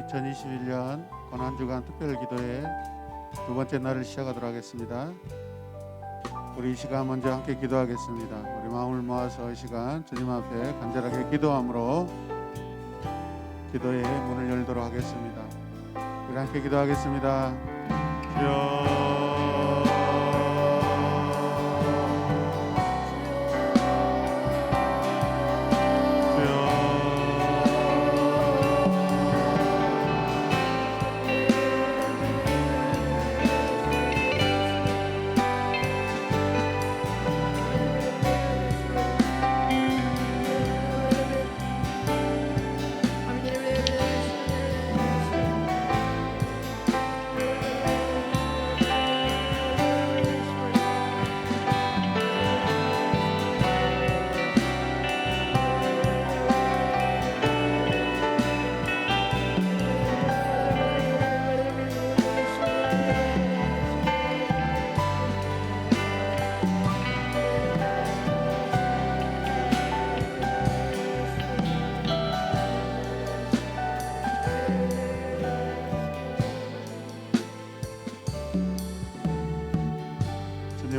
2021년 고난주간 특별기도회 두 번째 날을 시작하도록 하겠습니다. 우리 이 시간 먼저 함께 기도하겠습니다. 우리 마음을 모아서 이 시간 주님 앞에 간절하게 기도함으로 기도의 문을 열도록 하겠습니다. 우리 함께 기도하겠습니다. 주여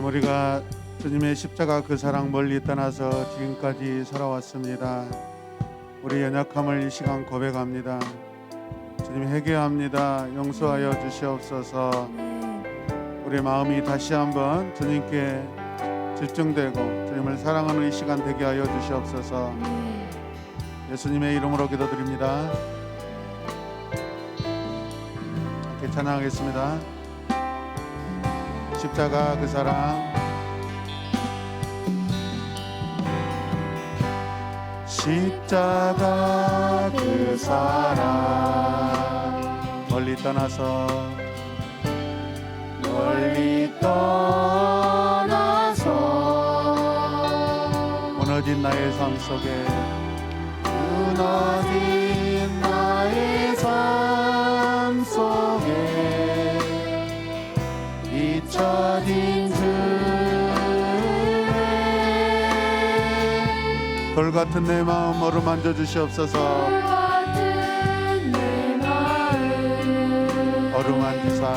우리가 주님의 십자가 그 사랑 멀리 떠나서 지금까지 살아왔습니다. 우리 연약함을 이 시간 고백합니다. 주님 회개합니다. 용서하여 주시옵소서. 우리 마음이 다시 한번 주님께 집중되고 주님을 사랑하는 이 시간 되게 하여 주시옵소서. 예수님의 이름으로 기도드립니다. 함께 찬양하겠습니다. 십자가 그 사랑, 십자가 그 사랑, 멀리 떠나서 무너진 나의 삶 속에 무너진 나의 삶 속에 잊혀진 주의 돌 같은 내 마음 어루만져 주시옵소서. 어루만지사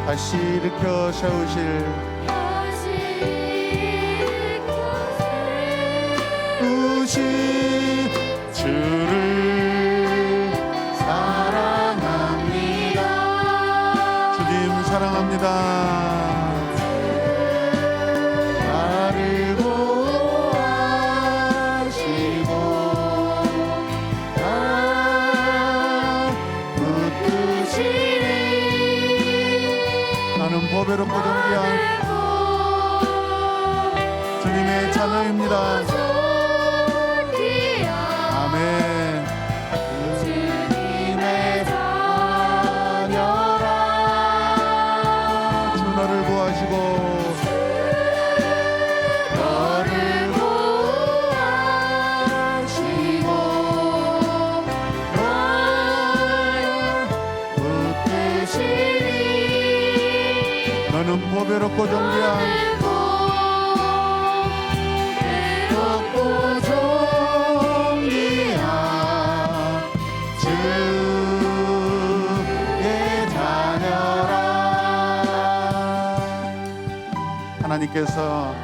다시 일으켜 세우실 주를 사랑합니다. 주님 사랑합니다. 나를 보호하시고 붙드시니 나는 보배롭고 존귀한 주님의 자녀입니다. 너는 보배롭고 존귀한 주의 자녀라. 하나님께서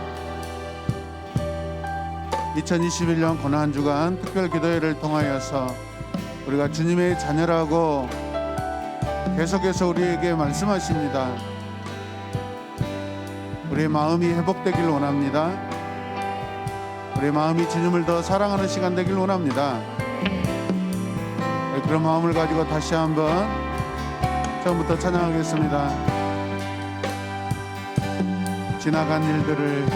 2021년 고난주간 특별기도회를 통하여서 우리가 주님의 자녀라고 계속해서 우리에게 말씀하십니다. 우리의 마음이 회복되길 원합니다. 우리의 마음이 주님을 더 사랑하는 시간 되길 원합니다. 그런 마음을 가지고 다시 한번 처음부터 찬양하겠습니다. 지나간 일들을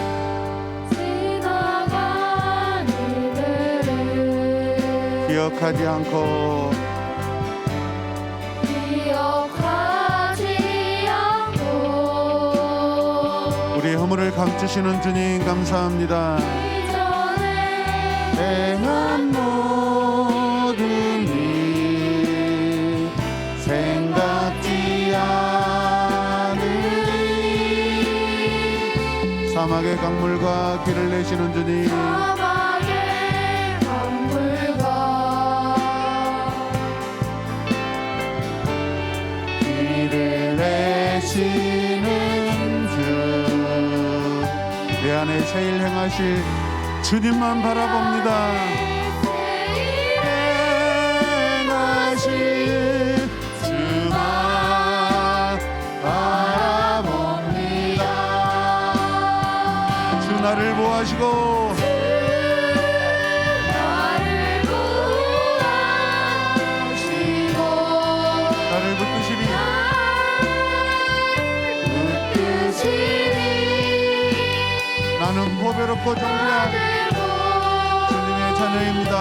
기억하지 않고 우리의 허물을 감추시는 주님 감사합니다. 행한 모든 일 생각지 않으리 사막의 강물과 길을 내시는 주님, 사막의 강물과 길을 내시는 주, 내 안에 새일 행하실 주님만 바라봅니다. 행하실 주만 바라봅니다. 주 나를 보하시고 나를 붙드시리. 나는 보배롭고 존귀한 주님의 자녀입니다.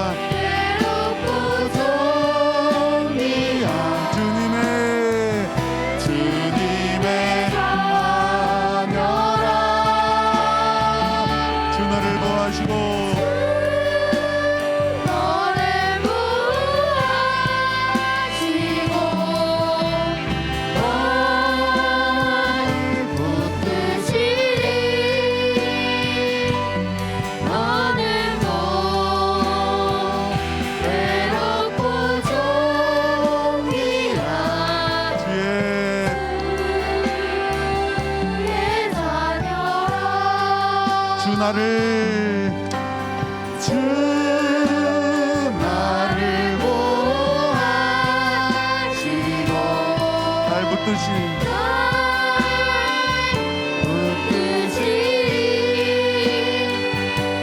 주님의 자녀라. 주 나를 보하시고 주 나를 보하시고 날 붙드시리.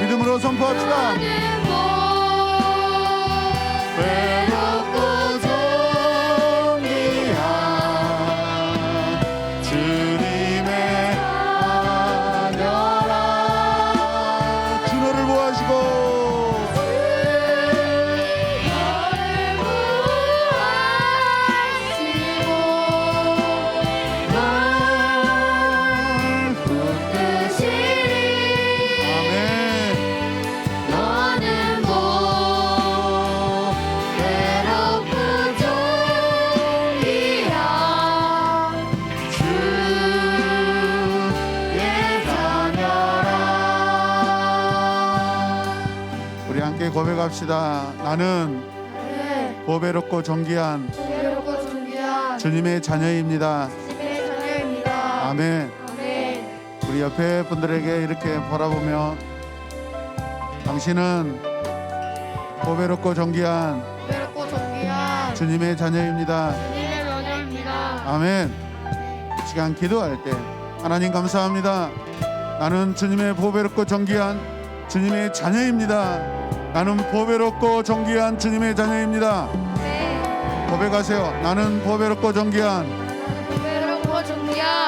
믿음으로 선포합시다. 외롭고 존귀한 주님의 자녀라. 주 너를 보하시고 고백합시다. 나는 보배롭고 존귀한 주님의 자녀입니다. 아멘. 우리 옆에 분들에게 이렇게 바라보며 당신은 보배롭고 존귀한 주님의 자녀입니다. 아멘. 이 시간 기도할 때 하나님 감사합니다. 나는 주님의 보배롭고 존귀한 주님의 자녀입니다. 나는 보배롭고 존귀한 주님의 자녀입니다. 고백하세요. 나는 보배롭고 존귀한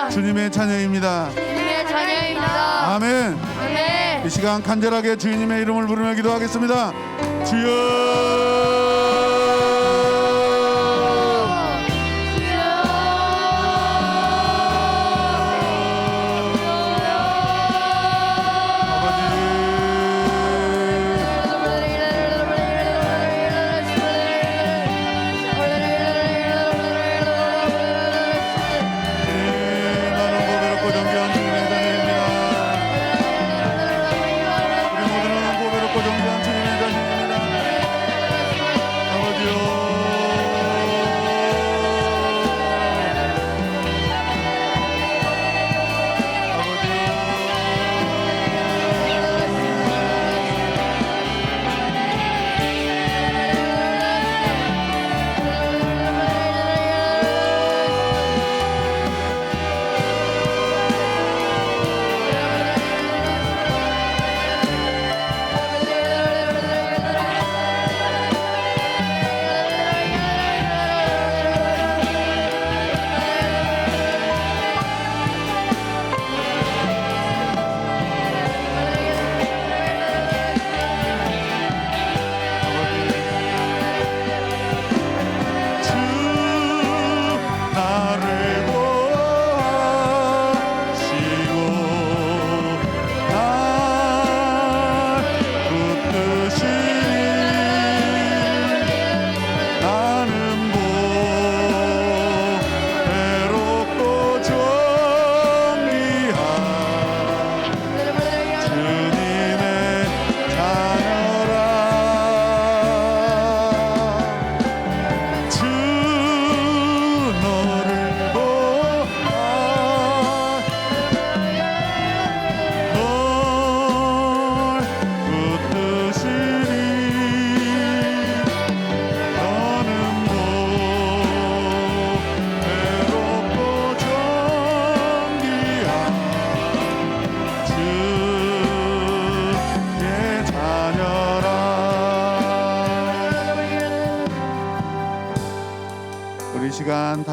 주님의 자녀입니다. 아멘. 이 시간 간절하게 주님의 이름을 부르며 기도하겠습니다. 주여.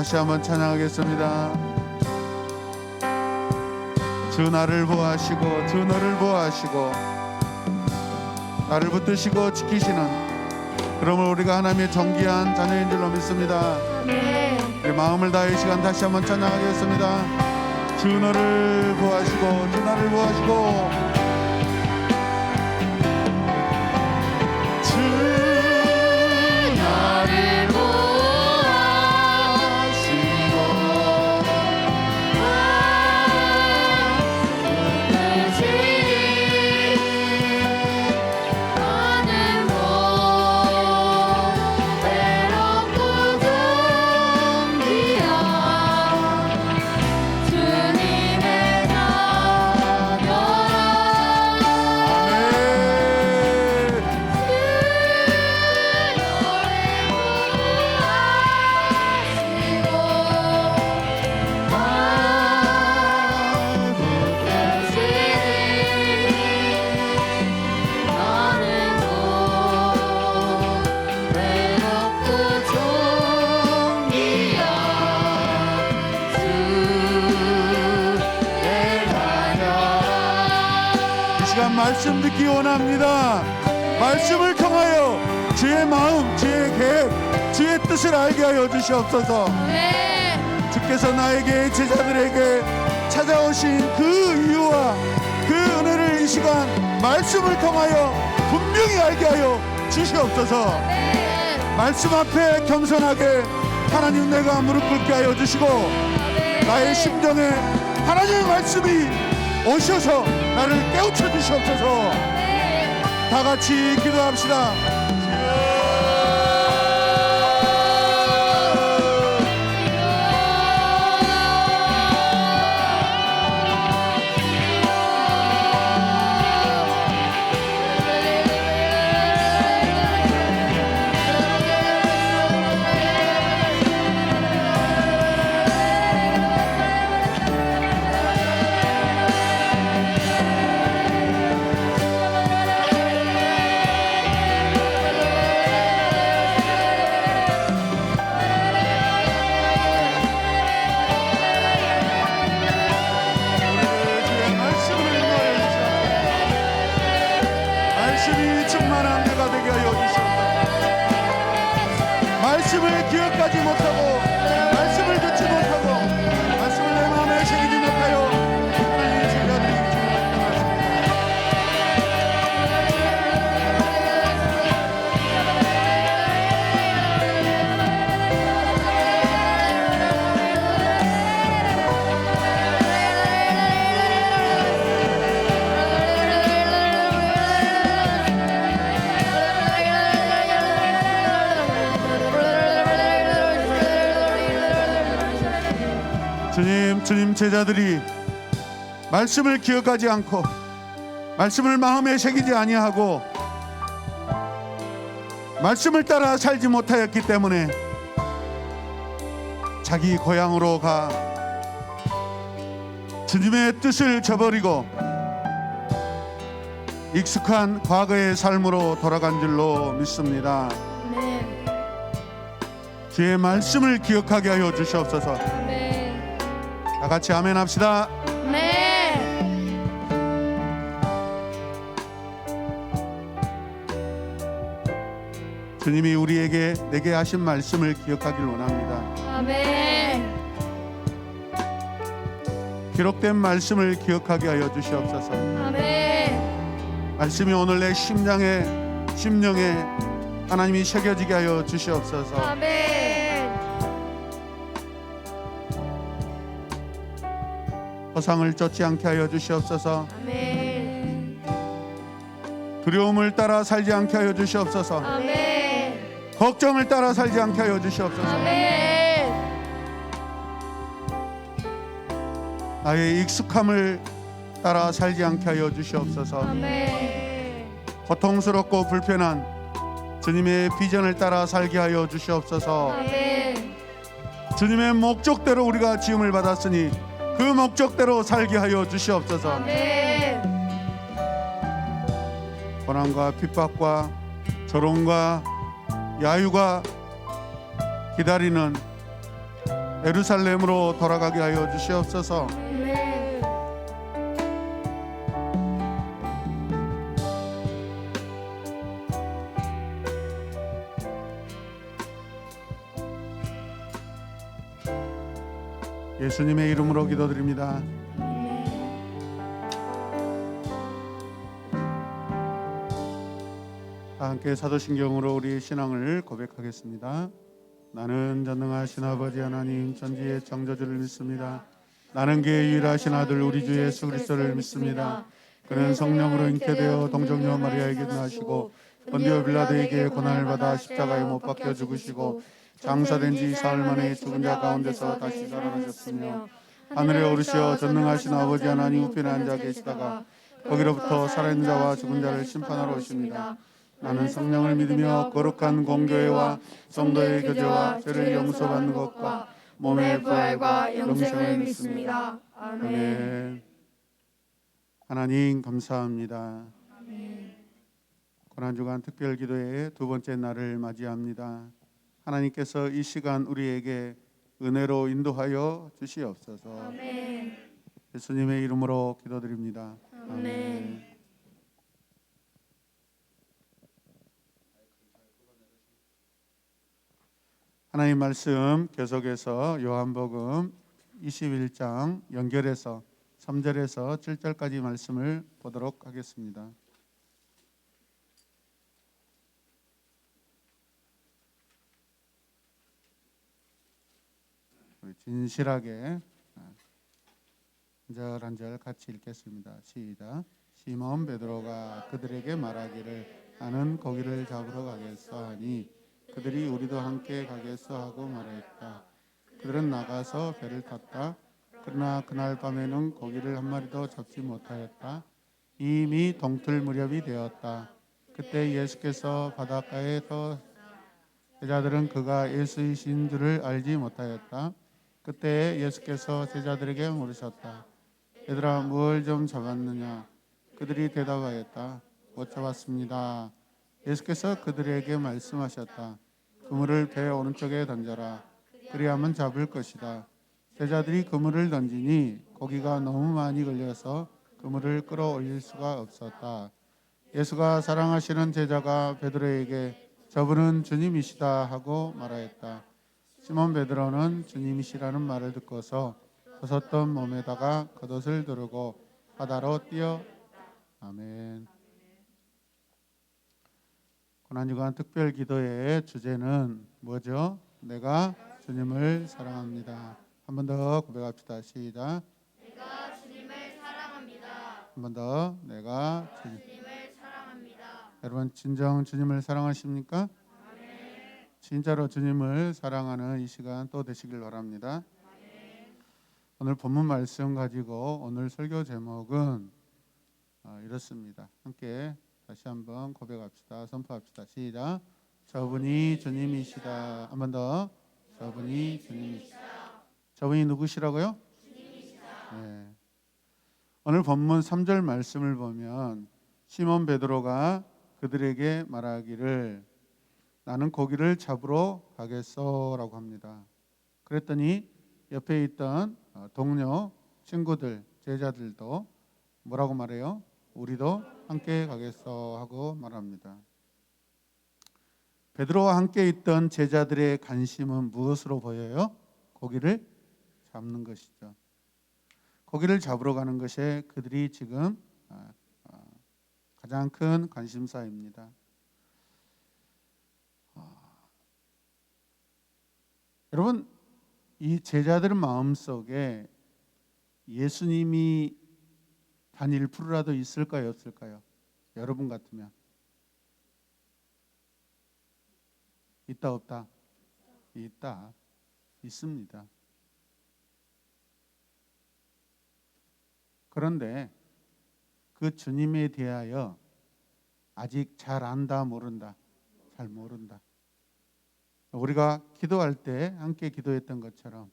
다시 한번 찬양하겠습니다. 주 나를 보호하시고 주 너를 보호하시고 나를 붙드시고 지키시는, 그러므로 우리가 하나님의 정기한 자녀인 줄로 믿습니다. 우리 마음을 다해 이 시간 다시 한번 찬양하겠습니다. 주 너를 보호하시고 주 나를 보호하시고 주 나를 말씀 듣기 원합니다. 말씀을 통하여 주의 마음, 주의 계획, 주의 뜻을 알게 하여 주시옵소서. 주께서 나에게, 제자들에게 찾아오신 그 이유와 그 은혜를 이 시간 말씀을 통하여 분명히 알게 하여 주시옵소서. 말씀 앞에 겸손하게 하나님 내가 무릎 꿇게 하여 주시고, 나의 심정에 하나님의 말씀이 오셔서 나를 깨우쳐 주시옵소서. 다 같이 기도합시다. 말씀을 기억하지 못하고 말씀을 듣지 못하고 말씀을 내 마음에 새기지 못하여 하나님의 제자들이 주님, 제자들이 말씀을 기억하지 않고 말씀을 마음에 새기지 아니하고 말씀을 따라 살지 못하였기 때문에 자기 고향으로 가 주님의 뜻을 저버리고 익숙한 과거의 삶으로 돌아간 줄로 믿습니다. 주의 말씀을 기억하게 하여 주시옵소서. 다 같이 아멘 합시다. 주님이 우리에게 내게 하신 말씀을 기억하길 원합니다. 기록된 말씀을 기억하게 하여 주시옵소서. 말씀이 오늘 내 심령에 하나님이 새겨지게 하여 주시옵소서. 허상을 쫓지 않게 하여 주시옵소서. 두려움을 따라 살지 않게 하여 주시옵소서. 걱정을 따라 살지 않게 하여 주시옵소서. 나의 익숙함을 따라 살지 않게 하여 주시옵소서. 고통스럽고 불편한 주님의 비전을 따라 살게 하여 주시옵소서. 주님의 목적대로 우리가 지음을 받았으니 그 목적대로 살게 하여 주시옵소서. 고난과 핍박과 조롱과 야유가 기다리는 예루살렘으로 돌아가게 하여 주시옵소서. 아멘. 예수님의 이름으로 기도드립니다. 다 함께 사도신경으로 우리 신앙을 고백하겠습니다. 나는 전능하신 아버지 하나님 천지의 창조주를 믿습니다. 나는 그의 유일하신 아들 우리 주 예수 그리스도를 믿습니다. 그는 성령으로 잉태되어 동정녀 마리아에게 나시고 본디오 빌라도에게 고난을 받아 십자가에 못 박혀 죽으시고 장사된 지 사흘 만에 죽은 자 가운데서 다시 살아나셨으며 하늘에 오르시어 전능하신 아버지 하나님 우편에 앉아 계시다가 거기로부터 살아있는 자와 죽은 자를 심판하러 오십니다. 나는 성령을 믿으며 거룩한 공교회와 성도의 교제와 죄를 용서받는 것과 몸의 부활과 영생을 믿습니다. 아멘. 아멘. 하나님 감사합니다. 고난주간 특별기도회의 두 번째 날을 맞이합니다. 하나님께서 이 시간 우리에게 은혜로 인도하여 주시옵소서. 아멘. 예수님의 이름으로 기도드립니다. 아멘. 하나님 말씀 계속해서 요한복음 21장 연결해서 3절에서 7절까지 말씀을 보도록 하겠습니다. 우리 진실하게 한 절 한 절 같이 읽겠습니다. 시작. 시몬 베드로가 그들에게 말하기를 나는 고기를 잡으러 가겠어 하니 그들이 우리도 함께 가겠어 하고 말했다. 그들은 나가서 배를 탔다. 그러나 그날 밤에는 고기를 한 마리도 잡지 못하였다. 이미 동틀 무렵이 되었다. 그때 예수께서 바닷가에서 제자들은 그가 예수이신 줄을 알지 못하였다. 그때 예수께서 제자들에게 물으셨다. 얘들아 무엇을 좀 잡았느냐? 그들이 대답하였다. 못 잡았습니다. 예수께서 그들에게 말씀하셨다. 그물을 배 오른쪽에 던져라. 그리하면 잡을 것이다. 제자들이 그물을 던지니 고기가 너무 많이 걸려서 그물을 끌어올릴 수가 없었다. 예수가 사랑하시는 제자가 베드로에게 저분은 주님이시다 하고 말하였다. 시몬 베드로는 주님이시라는 말을 듣고서 벗었던 몸에다가 겉옷을 두르고 바다로 뛰어 아멘. 고난주간 특별 기도의 주제는 뭐죠? 내가 주님을 사랑합니다. 한 번 더 고백합시다. 시작. 내가 주님을 사랑합니다. 한 번 더. 내가 주님을 사랑합니다. 여러분 진정 주님을 사랑하십니까? 진짜로 주님을 사랑하는 이 시간 또 되시길 바랍니다. 오늘 본문 말씀 가지고 오늘 설교 제목은 이렇습니다. 함께 다시 한번 고백합시다. 선포합시다. 시작. 저분이 주님이시다. 한 번 더. 저분이 주님이시다. 저분이 누구시라고요? 주님이시다. 네. 오늘 본문 3절 말씀을 보면 시몬 베드로가 그들에게 말하기를 나는 고기를 잡으러 가겠소라고 합니다. 그랬더니 옆에 있던 동료, 친구들, 제자들도 뭐라고 말해요? 우리도 함께 가겠소 하고 말합니다. 베드로와 함께 있던 제자들의 관심은 무엇으로 보여요? 고기를 잡는 것이죠. 고기를 잡으러 가는 것이 그들이 지금 가장 큰 관심사입니다. 여러분, 이 제자들 마음속에 예수님이 단 1%라도 있을까요, 없을까요? 여러분 같으면 있다 없다? 있다. 있습니다. 그런데 그 주님에 대하여 아직 잘 안다 모른다. 잘 모른다. 우리가 기도할 때 함께 기도했던 것처럼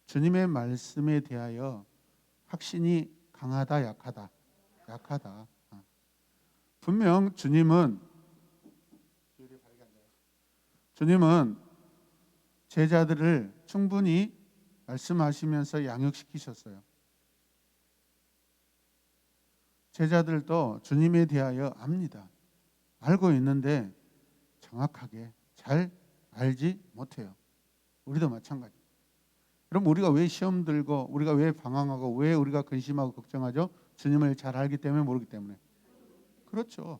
주님의 말씀에 대하여 확신이 강하다 약하다. 약하다. 분명 주님은 제자들을 충분히 말씀하시면서 양육시키셨어요. 제자들도 주님에 대하여 압니다. 알고 있는데 정확하게 잘 알지 못해요. 우리도 마찬가지. 그럼 우리가 왜 시험 들고 우리가 왜 방황하고 왜 우리가 근심하고 걱정하죠? 주님을 잘 알기 때문에 모르기 때문에. 그렇죠.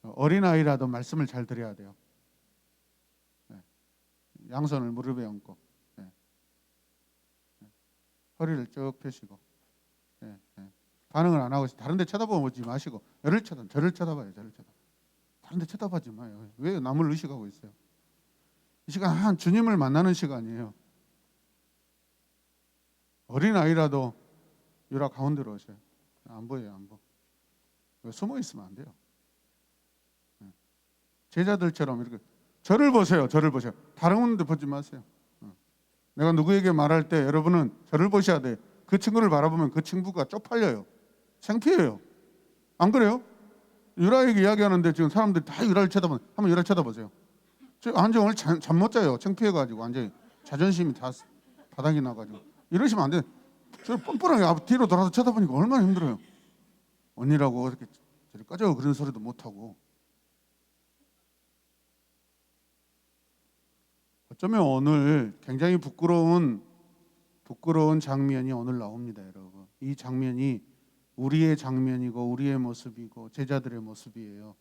어린아이라도 말씀을 잘 들어야 돼요. 양손을 무릎에 얹고 허리를 쭉 펴시고 반응을 안 하고 다른 데 쳐다보지 마시고 저를 쳐다봐요. 저를 쳐다. 다른 데 쳐다보지 마요. 왜 남을 의식하고 있어요? 이 시간 한 주님을 만나는 시간이에요. 어린아이라도 유라 가운데로 오세요. 안 보여요. 안 보여. 숨어 있으면 안 돼요. 제자들처럼 이렇게 저를 보세요. 저를 보세요. 다른 데 보지 마세요. 내가 누구에게 말할 때 여러분은 저를 보셔야 돼요. 그 친구를 바라보면 그 친구가 쪽팔려요. 창피해요. 안 그래요? 유라에게 이야기하는데 지금 사람들이 다 유라를 쳐다보는. 한번 유라 쳐다보세요. 저 완전 오늘 잠 못 자요. 창피해가지고 완전히 자존심이 다 바닥이 나가지고 이러시면 안 돼. 저 뻔뻔하게 뒤로 돌아서 쳐다보니까 얼마나 힘들어요. 언니라고 이렇게 저리 꺼져 그런 소리도 못 하고. 어쩌면 오늘 굉장히 부끄러운 장면이 오늘 나옵니다, 여러분. 이 장면이 우리의 장면이고 우리의 모습이고 제자들의 모습이에요.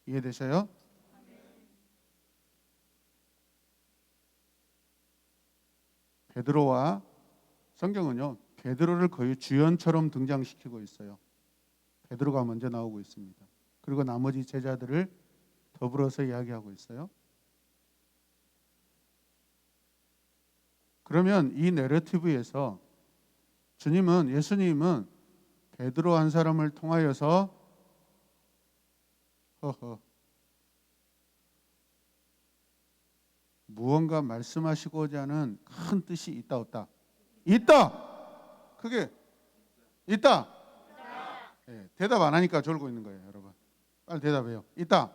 이해되셔요? 베드로와 성경은요, 베드로를 거의 주연처럼 등장시키고 있어요. 베드로가 먼저 나오고 있습니다. 그리고 나머지 제자들을 더불어서 이야기하고 있어요. 그러면 이 내러티브에서 예수님은 베드로 한 사람을 통하여서 무언가 말씀하시고자 하는 큰 뜻이 있다 없다? 있다. 그게 있다. 대답 안 하니까 졸고 있는 거예요, 여러분. 빨리 대답해요. 있다.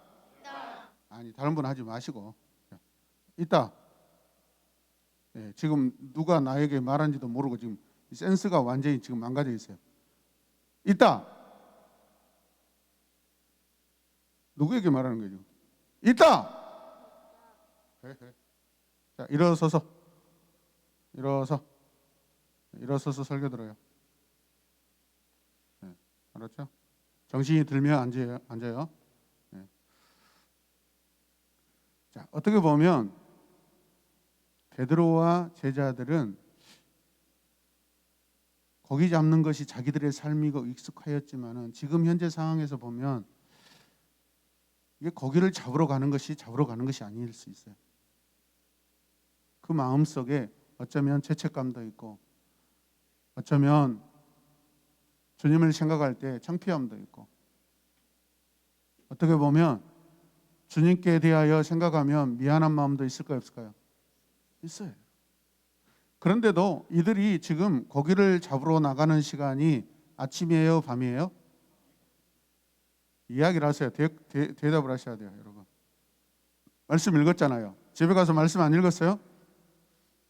아니 다른 분 하지 마시고 있다. 지금 누가 나에게 말한지도 모르고 지금 센스가 완전히 지금 망가져 있어요. 있다. 누구에게 말하는 거죠? 있다. 자, 일어서서 설교 들어요. 알았죠? 정신이 들면 앉아요. 자, 어떻게 보면 베드로와 제자들은 고기 잡는 것이 자기들의 삶이고 익숙하였지만은 지금 현재 상황에서 보면 이게 고기를 잡으러 가는 것이 아닐 수 있어요. 그 마음 속에 어쩌면 죄책감도 있고 어쩌면 주님을 생각할 때 창피함도 있고 어떻게 보면 주님께 대하여 생각하면 미안한 마음도 있을까요, 없을까요? 있어요. 그런데도 이들이 지금 고기를 잡으러 나가는 시간이 아침이에요, 밤이에요? 이야기를 하세요. 대답을 하셔야 돼요, 여러분. 말씀 읽었잖아요. 집에 가서 말씀 안 읽었어요?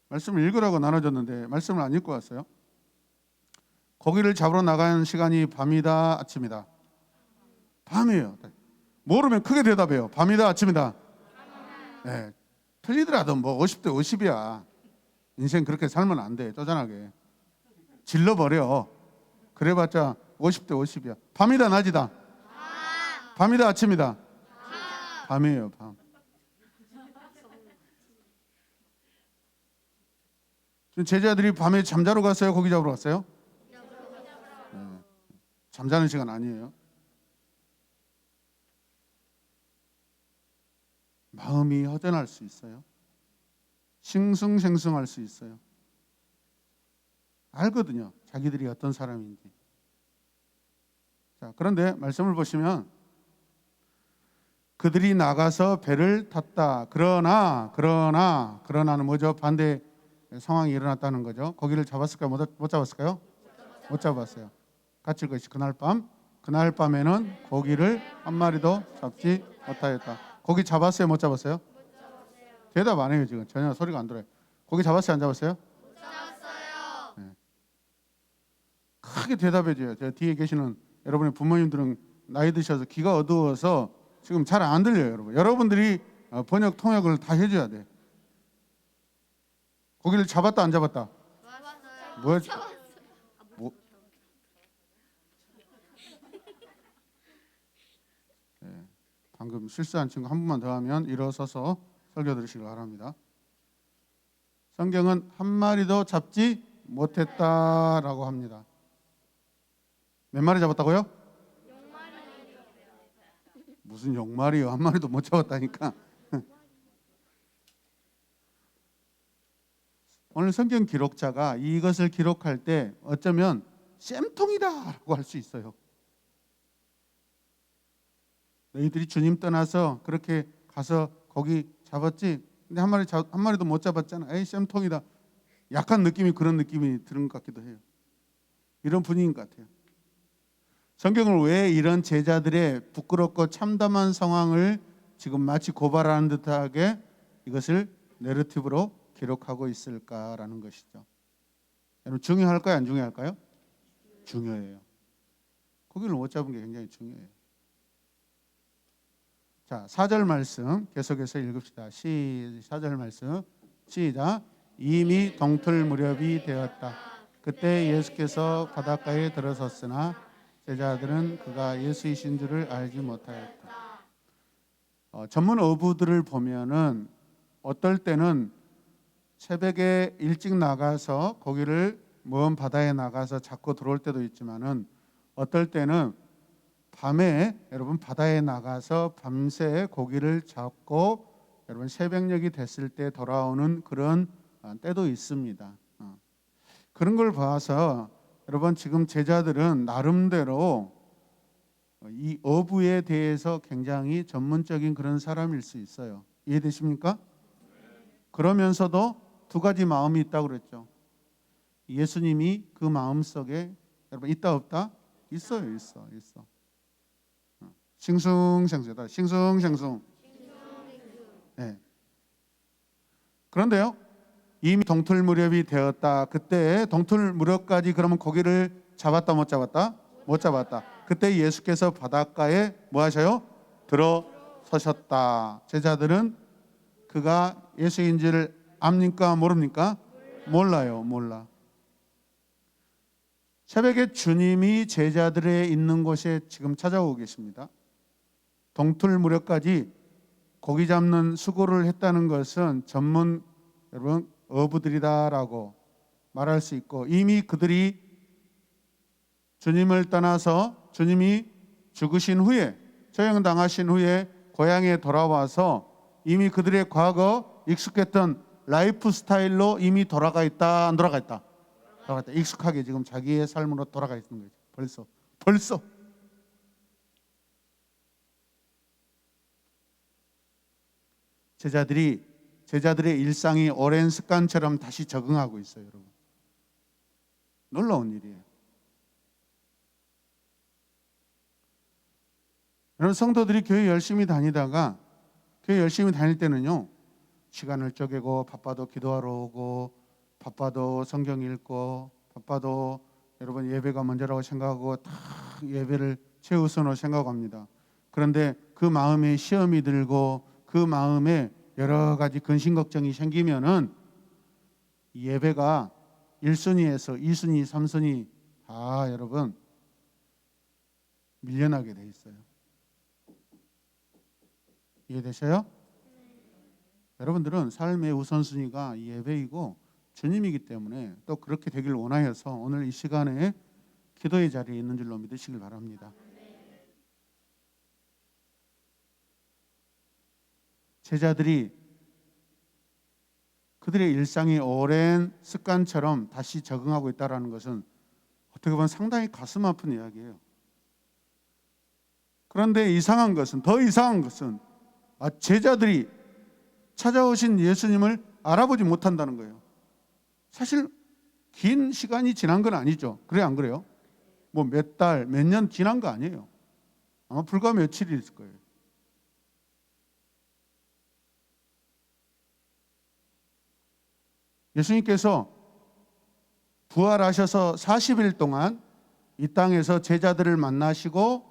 말씀을 읽으라고 나눠줬는데 말씀을 안 읽고 왔어요? 고기를 잡으러 나가는 시간이 밤이다, 아침이다? 밤이에요. 모르면 크게 대답해요. 밤이다, 아침이다? 네. 틀리더라도 뭐 50대 50이야. 인생 그렇게 살면 안 돼. 쪼잔하게. 질러버려. 그래봤자 50대 50이야. 밤이다, 낮이다? 밤이다, 아침이다? 밤이에요, 밤. 제자들이 밤에 잠자러 갔어요? 고기 잡으러 갔어요? 네. 잠자는 시간 아니에요. 마음이 허전할 수 있어요. 싱숭생숭할 수 있어요. 알거든요. 자기들이 어떤 사람인지. 자, 그런데 말씀을 보시면 그들이 나가서 배를 탔다. 그러나는 뭐죠? 반대 상황이 일어났다는 거죠. 고기를 잡았을까요? 못 잡았을까요? 못 잡았어요. 갇힐 것이 그날 밤에는 고기를 한 마리도 잡지 못하였다. 고기 잡았어요? 못 잡았어요? 못 잡았어요. 대답 안 해요. 지금 전혀 소리가 안 들어요. 고기 잡았어요? 안 잡았어요? 못 잡았어요. 크게 대답해 줘요. 저 뒤에 계시는 여러분의 부모님들은 나이 드셔서 귀가 어두워서 지금 잘 안 들려요. 여러분. 여러분들이 번역 통역을 다 해줘야 돼. 고기를 잡았다 안 잡았다? 잡았어요. 뭐야? 잡았어요. 뭐? 방금 실수한 친구 한 분만 더 하면 일어서서 설교 들으시기 바랍니다. 성경은 한 마리도 잡지 못했다라고 합니다. 몇 마리 잡았다고요? 무슨 6마리요? 한 마리도 못 잡았다니까. 오늘 성경 기록자가 이것을 기록할 때 어쩌면 쌤통이다라고 할 수 있어요. 너희들이 주님 떠나서 그렇게 가서 거기 잡았지? 근데 한 마리도 못 잡았잖아. 에이, 쌤통이다. 약간 느낌이 그런 느낌이 드는 것 같기도 해요. 이런 분위기인 것 같아요. 성경을 왜 이런 제자들의 부끄럽고 참담한 상황을 지금 마치 고발하는 듯하게 이것을 내러티브로 기록하고 있을까라는 것이죠. 여러분 중요할까요? 안 중요할까요? 중요해요. 고기를 못 잡은 게 굉장히 중요해요. 자, 4절 말씀 계속해서 읽읍시다. 4절 말씀 시작. 이미 동틀 무렵이 되었다. 그때 예수께서 바닷가에 들어섰으나 제자들은 그가 예수이신 줄을 알지 못하였다. 전문 어부들을 보면은 어떨 때는 새벽에 일찍 나가서 고기를 먼 바다에 나가서 잡고 들어올 때도 있지만은 어떨 때는 밤에 여러분 바다에 나가서 밤새 고기를 잡고 여러분 새벽녘이 됐을 때 돌아오는 그런 때도 있습니다. 그런 걸 봐서 여러분 지금 제자들은 나름대로 이 어부에 대해서 굉장히 전문적인 그런 사람일 수 있어요. 이해되십니까? 그러면서도 두 가지 마음이 있다고 그랬죠. 예수님이 그 마음 속에 여러분 있다 없다? 있어요. 있어. 싱숭생숭다. 싱숭생숭. 네. 그런데요. 이미 동틀 무렵이 되었다. 그때 동틀 무렵까지 그러면 고기를 잡았다 못 잡았다? 못 잡았다. 그때 예수께서 바닷가에 뭐 하셔요? 들어서셨다. 제자들은 그가 예수인지를 압니까? 모릅니까? 몰라요. 몰라. 새벽에 주님이 제자들의 있는 곳에 지금 찾아오고 계십니다. 동틀 무렵까지 고기 잡는 수고를 했다는 것은 전문 여러분 어부들이다라고 말할 수 있고 이미 그들이 주님을 떠나서 주님이 죽으신 후에 처형당하신 후에 고향에 돌아와서 이미 그들의 과거 익숙했던 라이프 스타일로 이미 돌아가 있다 안 돌아가 있다? 돌아가 있다. 익숙하게 지금 자기의 삶으로 돌아가 있는 거죠. 벌써 제자들의 일상이 오랜 습관처럼 다시 적응하고 있어요, 여러분. 놀라운 일이에요. 여러분 성도들이 교회 열심히 다니다가 교회 열심히 다닐 때는요. 시간을 쪼개고 바빠도 기도하러 오고 바빠도 성경 읽고 바빠도 여러분 예배가 먼저라고 생각하고 다 예배를 최우선으로 생각합니다. 그런데 그 마음에 시험이 들고 그 마음에 여러 가지 근심 걱정이 생기면은 예배가 1순위에서 2순위, 3순위 다 여러분 밀려나게 돼 있어요. 이해되셔요? 여러분들은 삶의 우선순위가 예배이고 주님이기 때문에 또 그렇게 되길 원하여서 오늘 이 시간에 기도의 자리에 있는 줄로 믿으시길 바랍니다. 제자들이 그들의 일상이 오랜 습관처럼 다시 적응하고 있다는 것은 어떻게 보면 상당히 가슴 아픈 이야기예요. 그런데 더 이상한 것은 제자들이 찾아오신 예수님을 알아보지 못한다는 거예요. 사실 긴 시간이 지난 건 아니죠. 그래 안 그래요? 뭐 몇 달, 몇 년 지난 거 아니에요. 아마 불과 며칠일 거예요. 예수님께서 부활하셔서 40일 동안 이 땅에서 제자들을 만나시고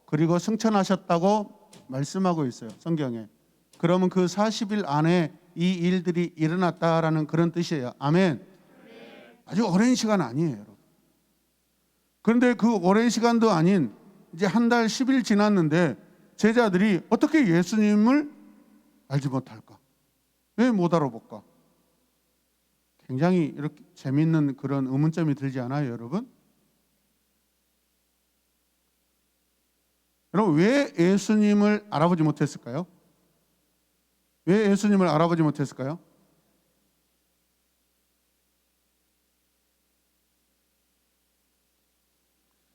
그리고 승천하셨다고 말씀하고 있어요, 성경에. 그러면 그 40일 안에 이 일들이 일어났다라는 그런 뜻이에요. 아멘. 아주 오랜 시간 아니에요, 여러분. 그런데 그 오랜 시간도 아닌 이제 한 달 10일 지났는데 제자들이 어떻게 예수님을 알지 못할까? 왜 못 알아볼까? 굉장히 이렇게 재미있는 그런 의문점이 들지 않아요, 여러분? 여러분, 왜 예수님을 알아보지 못했을까요? 왜 예수님을 알아보지 못했을까요?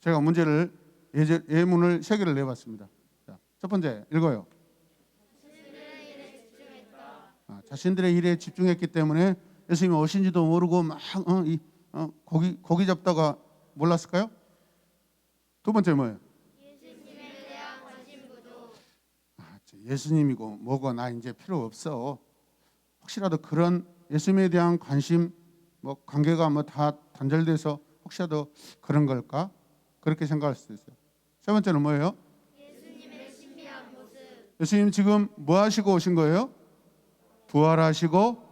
제가 문제를 예문을 3개를 내봤습니다. 자, 첫 번째 읽어요. 자신들의 일에 집중했기 때문에 예수님이 오신지도 모르고 막 고기 잡다가 몰랐을까요? 두 번째 뭐예요? 예수님에 대한 관심 부족. 예수님이고 뭐고 나 이제 필요 없어. 혹시라도 그런 예수님에 대한 관심, 뭐 관계가 뭐 다 단절돼서 혹시라도 그런 걸까? 그렇게 생각할 수도 있어요. 세 번째는 뭐예요? 예수님의 신비한 모습. 예수님 지금 뭐 하시고 오신 거예요? 부활하시고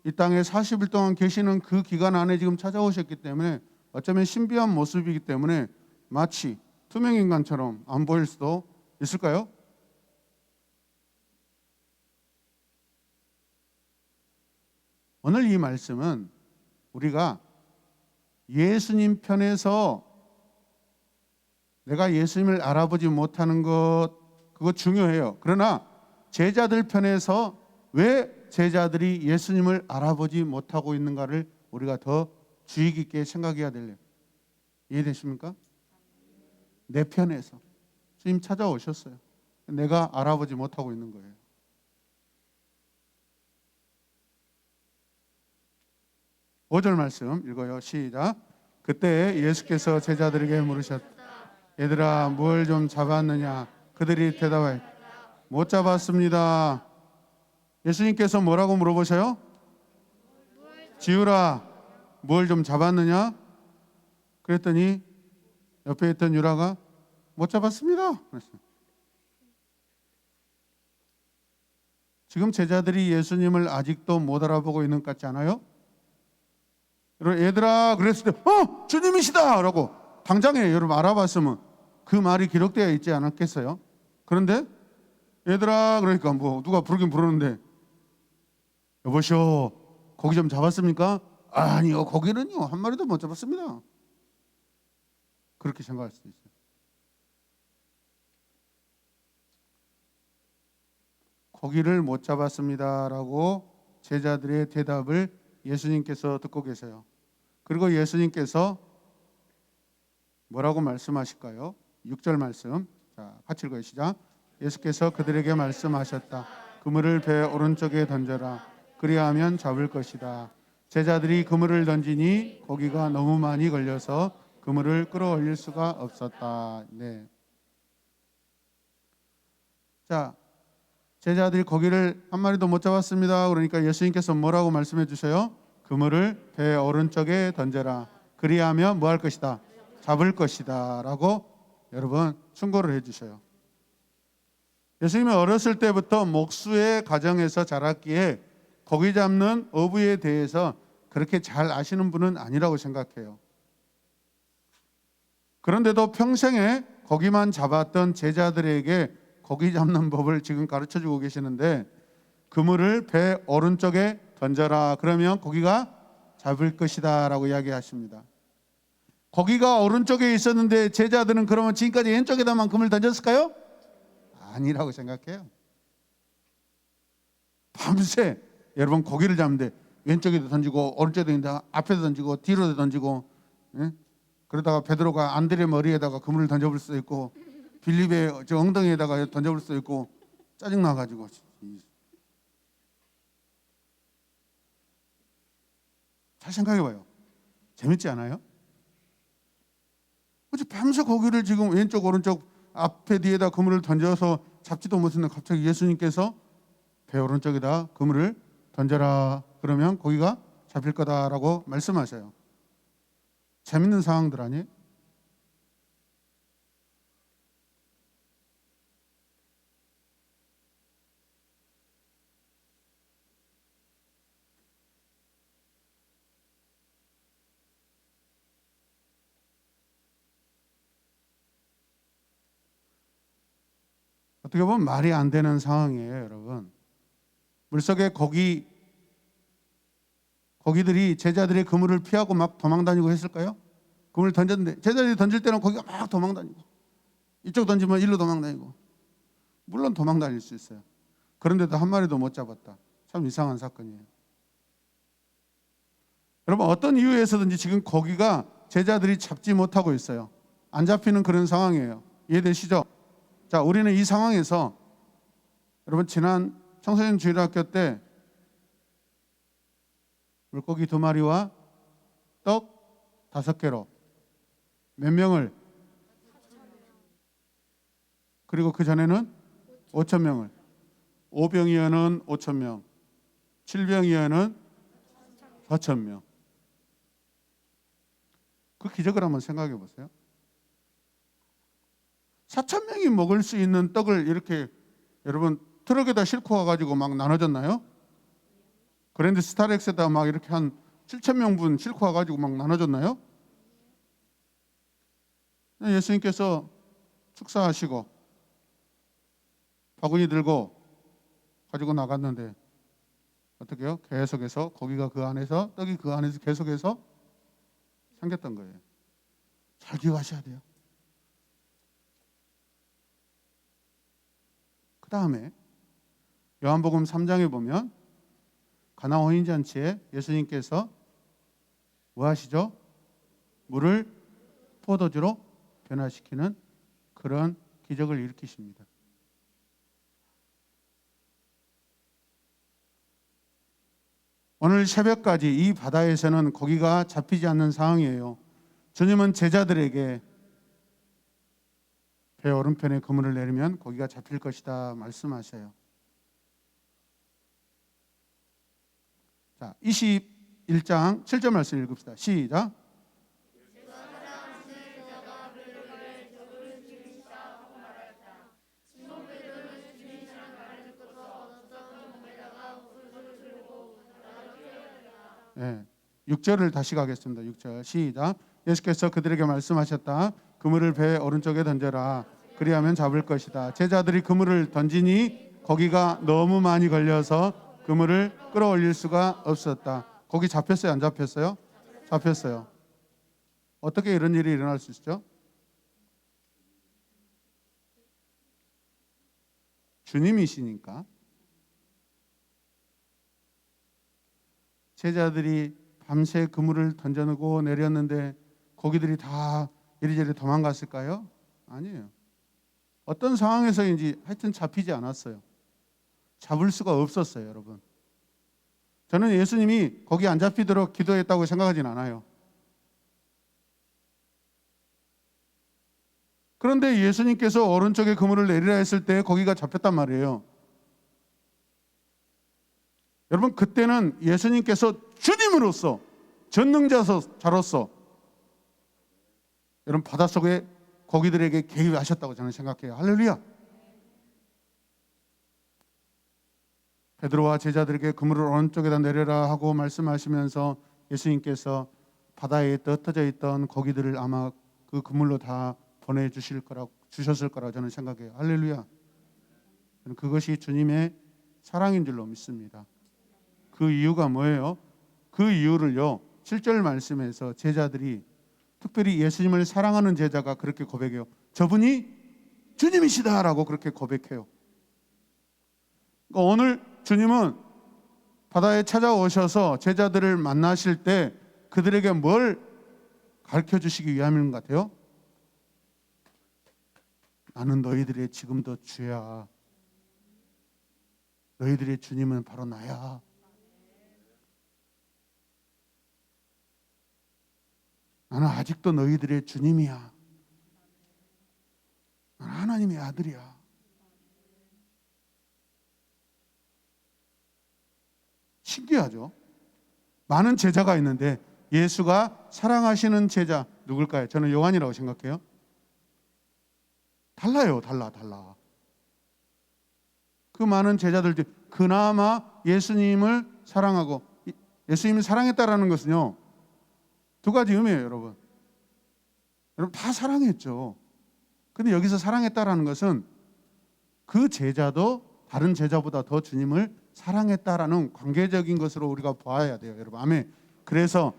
이 땅에 40일 동안 계시는 그 기간 안에 지금 찾아오셨기 때문에 어쩌면 신비한 모습이기 때문에 마치 투명인간처럼 안 보일 수도 있을까요? 오늘 이 말씀은 우리가 예수님 편에서 내가 예수님을 알아보지 못하는 것, 그거 중요해요. 그러나 제자들 편에서 왜 제자들이 예수님을 알아보지 못하고 있는가를 우리가 더 주의 깊게 생각해야 될래요. 이해되십니까? 내 편에서 주님 찾아오셨어요. 내가 알아보지 못하고 있는 거예요. 오절 말씀 읽어요. 시작. 그때 예수께서 제자들에게 물으셨다. 얘들아, 뭘 좀 잡았느냐? 그들이 대답하여 못 잡았습니다. 예수님께서 뭐라고 물어보셔요? 지우라, 뭘 좀 잡았느냐? 그랬더니 옆에 있던 유라가 못 잡았습니다. 지금 제자들이 예수님을 아직도 못 알아보고 있는 것 같지 않아요? 얘들아, 그랬을 때 주님이시다 라고 당장에 여러분 알아봤으면 그 말이 기록되어 있지 않았겠어요? 그런데 얘들아 그러니까 뭐 누가 부르긴 부르는데 여보시오, 고기 좀 잡았습니까? 아니요, 고기는요 한 마리도 못 잡았습니다. 그렇게 생각할 수도 있어요. 고기를 못 잡았습니다라고 제자들의 대답을 예수님께서 듣고 계세요. 그리고 예수님께서 뭐라고 말씀하실까요? 6절 말씀, 자 같이 읽어요. 시작. 예수께서 그들에게 말씀하셨다. 그물을 배 오른쪽에 던져라. 그리하면 잡을 것이다. 제자들이 그물을 던지니 고기가 너무 많이 걸려서 그물을 끌어올릴 수가 없었다. 네. 자, 제자들이 고기를 한 마리도 못 잡았습니다. 그러니까 예수님께서 뭐라고 말씀해 주세요? 그물을 배 오른쪽에 던져라. 그리하면 뭐 할 것이다? 잡을 것이다 라고 여러분 충고를 해 주셔요. 예수님이 어렸을 때부터 목수의 가정에서 자랐기에 고기 잡는 어부에 대해서 그렇게 잘 아시는 분은 아니라고 생각해요. 그런데도 평생에 고기만 잡았던 제자들에게 고기 잡는 법을 지금 가르쳐주고 계시는데 그물을 배 오른쪽에 던져라. 그러면 고기가 잡을 것이다 라고 이야기하십니다. 고기가 오른쪽에 있었는데 제자들은 그러면 지금까지 왼쪽에다만 그물 던졌을까요? 아니라고 생각해요. 밤새 여러분 고기를 잡는데 왼쪽에도 던지고 오른쪽에도 던지고 앞에도 던지고 뒤로도 던지고, 예? 그러다가 베드로가 안드레 머리에다가 그물을 던져볼 수도 있고 빌립의 저 엉덩이에다가 던져볼 수도 있고 짜증나가지고. 잘 생각해봐요. 재밌지 않아요? 어째 밤새 고기를 지금 왼쪽 오른쪽 앞에 뒤에다 그물을 던져서 잡지도 못했는데 갑자기 예수님께서 배 오른쪽에다 그물을 던져라 그러면 고기가 잡힐 거다라고 말씀하셔요. 재밌는 상황들 아니에요? 어떻게 보면 말이 안 되는 상황이에요, 여러분. 물속에 고기들이 제자들의 그물을 피하고 막 도망다니고 했을까요? 그물을 던졌는데 제자들이 던질 때는 고기가 막 도망다니고, 이쪽 던지면 일로 도망다니고. 물론 도망다닐 수 있어요. 그런데도 한 마리도 못 잡았다. 참 이상한 사건이에요. 여러분, 어떤 이유에서든지 지금 고기가 제자들이 잡지 못하고 있어요. 안 잡히는 그런 상황이에요. 이해되시죠? 자, 우리는 이 상황에서 여러분, 지난 청소년 주일학교 때 물고기 2마리와 떡 5개로 몇 명을, 그리고 그 전에는 5,000명을, 5병이어는 5,000명, 7병이어는 4,000명. 그 기적을 한번 생각해 보세요. 4,000명이 먹을 수 있는 떡을 이렇게 여러분 트럭에다 싣고 와가지고 막 나눠줬나요? 그랜드 스타렉스에다 막 이렇게 한 7,000명분 싣고 와가지고 막 나눠줬나요? 예수님께서 축사하시고 바구니 들고 가지고 나갔는데 어떻게요? 계속해서 고기가 그 안에서, 떡이 그 안에서 계속해서 생겼던 거예요. 잘 기억하셔야 돼요. 그 다음에 요한복음 3장에 보면 가나 혼인잔치에 예수님께서 뭐 하시죠? 물을 포도주로 변화시키는 그런 기적을 일으키십니다. 오늘 새벽까지 이 바다에서는 고기가 잡히지 않는 상황이에요. 주님은 제자들에게 배 오른편에 그물을 내리면 고기가 잡힐 것이다 말씀하셔요. 자, 21장 7절 말씀 읽읍시다. 시작. 네, 6절을 다시 가겠습니다. 6절 시작. 예수께서 그들에게 말씀하셨다. 그물을 배 오른쪽에 던져라. 그리하면 잡을 것이다. 제자들이 그물을 던지니 고기가 너무 많이 걸려서 그물을 끌어올릴 수가 없었다. 고기 잡혔어요? 안 잡혔어요? 잡혔어요. 어떻게 이런 일이 일어날 수 있죠? 주님이시니까. 제자들이 밤새 그물을 던져놓고 내렸는데 고기들이 다 이리저리 도망갔을까요? 아니에요. 어떤 상황에서인지 하여튼 잡히지 않았어요. 잡을 수가 없었어요, 여러분. 저는 예수님이 거기 안 잡히도록 기도했다고 생각하진 않아요. 그런데 예수님께서 오른쪽에 그물을 내리라 했을 때 거기가 잡혔단 말이에요. 여러분, 그때는 예수님께서 주님으로서, 전능자로서 여러분 바닷속에 고기들에게 개입하셨다고 저는 생각해요. 할렐루야. 베드로와 제자들에게 그물을 오른쪽에다 내려라 하고 말씀하시면서 예수님께서 바다에 흩어져 있던 고기들을 아마 그 그물로 다 주셨을 거라고 저는 생각해요. 할렐루야. 저는 그것이 주님의 사랑인 줄로 믿습니다. 그 이유가 뭐예요? 그 이유를요, 7절 말씀에서 제자들이, 특별히 예수님을 사랑하는 제자가 그렇게 고백해요. 저분이 주님이시다라고 그렇게 고백해요. 그러니까 오늘 주님은 바다에 찾아오셔서 제자들을 만나실 때 그들에게 뭘 가르쳐 주시기 위함인 것 같아요? 나는 너희들의 지금도 주야. 너희들의 주님은 바로 나야. 나는 아직도 너희들의 주님이야. 나는 하나님의 아들이야. 신기하죠? 많은 제자가 있는데 예수가 사랑하시는 제자 누굴까요? 저는 요한이라고 생각해요. 달라요. 달라. 그 많은 제자들 중 그나마 예수님을 사랑하고, 예수님을 사랑했다라는 것은요, 두 가지 의미예요, 여러분. 여러분 다 사랑했죠. 근데 여기서 사랑했다라는 것은 그 제자도 다른 제자보다 더 주님을 사랑했다라는 관계적인 것으로 우리가 봐야 돼요, 여러분. 아멘. 그래서